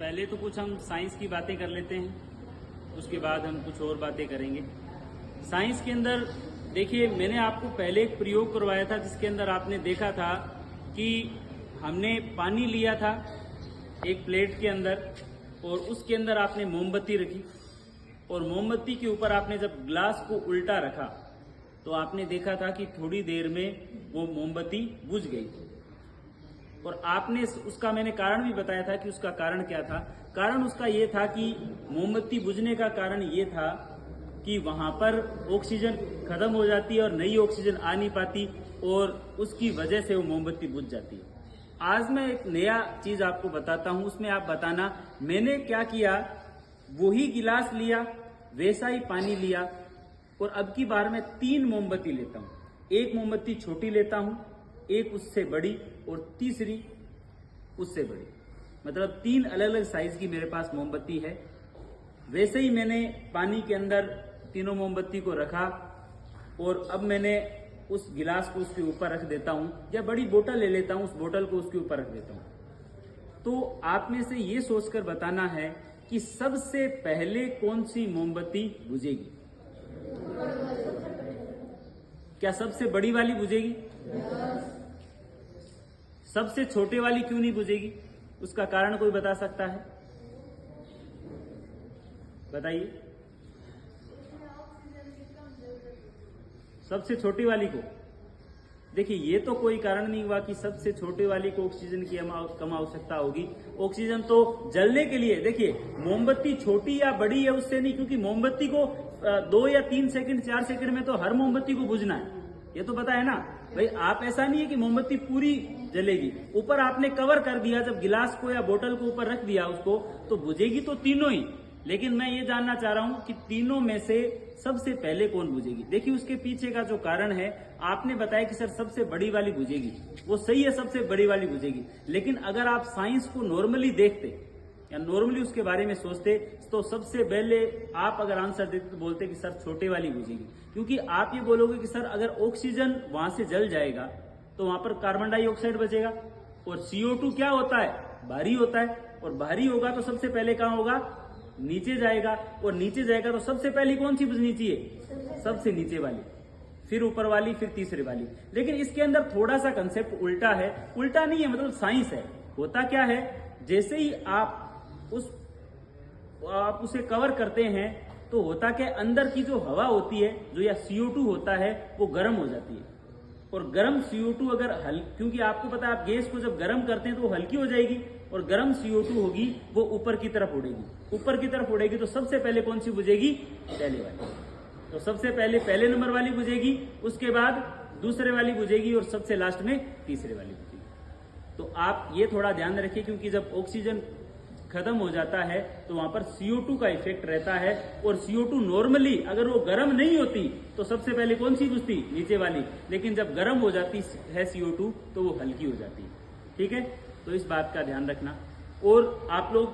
पहले तो कुछ हम साइंस की बातें कर लेते हैं, उसके बाद हम कुछ और बातें करेंगे। साइंस के अंदर देखिए, मैंने आपको पहले एक प्रयोग करवाया था जिसके अंदर आपने देखा था कि हमने पानी लिया था एक प्लेट के अंदर और उसके अंदर आपने मोमबत्ती रखी और मोमबत्ती के ऊपर आपने जब ग्लास को उल्टा रखा तो आपने देखा था कि थोड़ी देर में वो मोमबत्ती बुझ गई। और आपने उसका मैंने कारण भी बताया था कि उसका कारण क्या था। कारण उसका ये था कि मोमबत्ती बुझने का कारण ये था कि वहां पर ऑक्सीजन खत्म हो जाती है और नई ऑक्सीजन आ नहीं पाती और उसकी वजह से वो मोमबत्ती बुझ जाती है। आज मैं एक नया चीज आपको बताता हूं, उसमें आप बताना मैंने क्या किया। वही गिलास लिया, वैसा ही पानी लिया और अब की बार मैं 3 मोमबत्ती लेता हूं। एक मोमबत्ती छोटी लेता हूं, एक उससे बड़ी और तीसरी उससे बड़ी, मतलब 3 अलग अलग साइज की मेरे पास मोमबत्ती है। वैसे ही मैंने पानी के अंदर तीनों मोमबत्ती को रखा और अब मैंने उस गिलास को उसके ऊपर रख देता हूं, या बड़ी बोतल ले लेता हूं, उस बोतल को उसके ऊपर रख देता हूं। तो आप में से ये सोचकर बताना है कि सबसे पहले कौन सी मोमबत्ती बुझेगी। क्या सबसे बड़ी वाली बुझेगी? सबसे छोटे वाली क्यों नहीं बुझेगी? उसका कारण कोई बता सकता है? बताइए। सबसे छोटी वाली को, देखिए ये तो कोई कारण नहीं हुआ कि सबसे छोटे वाली को ऑक्सीजन की कम आवश्यकता होगी। ऑक्सीजन तो जलने के लिए, देखिए मोमबत्ती छोटी या बड़ी है उससे नहीं, क्योंकि मोमबत्ती को 2 या 3 सेकंड 4 सेकंड में तो हर मोमबत्ती को बुझना है, ये तो पता है ना भाई। आप ऐसा नहीं है कि मोमबत्ती पूरी जलेगी, ऊपर आपने कवर कर दिया, जब गिलास को या बोतल को ऊपर रख दिया उसको, तो बुझेगी तो तीनों ही। लेकिन मैं ये जानना चाह रहा हूं कि तीनों में से सबसे पहले कौन बुझेगी। देखिए उसके पीछे का जो कारण है, आपने बताया कि सर सबसे बड़ी वाली बुझेगी, वो सही है, सबसे बड़ी वाली बुझेगी। लेकिन अगर आप साइंस को नॉर्मली देखते या नॉर्मली उसके बारे में सोचते तो सबसे पहले आप अगर आंसर देते तो बोलते कि सर छोटे वाली बुझेगी। क्योंकि आप ये बोलोगे कि सर अगर ऑक्सीजन वहां से जल जाएगा तो वहां पर कार्बन डाइऑक्साइड बचेगा और CO2 क्या होता है? भारी होता है, और भारी होगा तो सबसे पहले कहां होगा? नीचे जाएगा, और नीचे जाएगा तो सबसे पहली कौन सी बुझनी चाहिए? सबसे नीचे वाली, फिर ऊपर वाली, फिर तीसरे वाली। लेकिन इसके अंदर थोड़ा सा कंसेप्ट उल्टा है। उल्टा नहीं है, मतलब साइंस है। होता क्या है, जैसे ही आप उसे कवर करते हैं तो होता क्या, अंदर की जो हवा होती है, जो या CO2 होता है, वो गर्म हो जाती है। और गर्म CO2 अगर क्योंकि आपको पता है आप गैस को जब गर्म करते हैं तो वो हल्की हो जाएगी, और गर्म CO2 होगी वो ऊपर की तरफ उड़ेगी। ऊपर की तरफ उड़ेगी तो सबसे पहले कौन सी बुझेगी? पहले वाली। तो सबसे पहले पहले नंबर वाली बुझेगी, उसके बाद दूसरे वाली बुझेगी और सबसे लास्ट में तीसरे वाली बुझेगी। तो आप ये थोड़ा ध्यान रखिए, क्योंकि जब ऑक्सीजन खत्म हो जाता है तो वहां पर CO2 का इफेक्ट रहता है। और CO2 नॉर्मली अगर वो गर्म नहीं होती तो सबसे पहले कौन सी बुझती? नीचे वाली। लेकिन जब गर्म हो जाती है CO2 तो वो हल्की हो जाती है। ठीक है, तो इस बात का ध्यान रखना। और आप लोग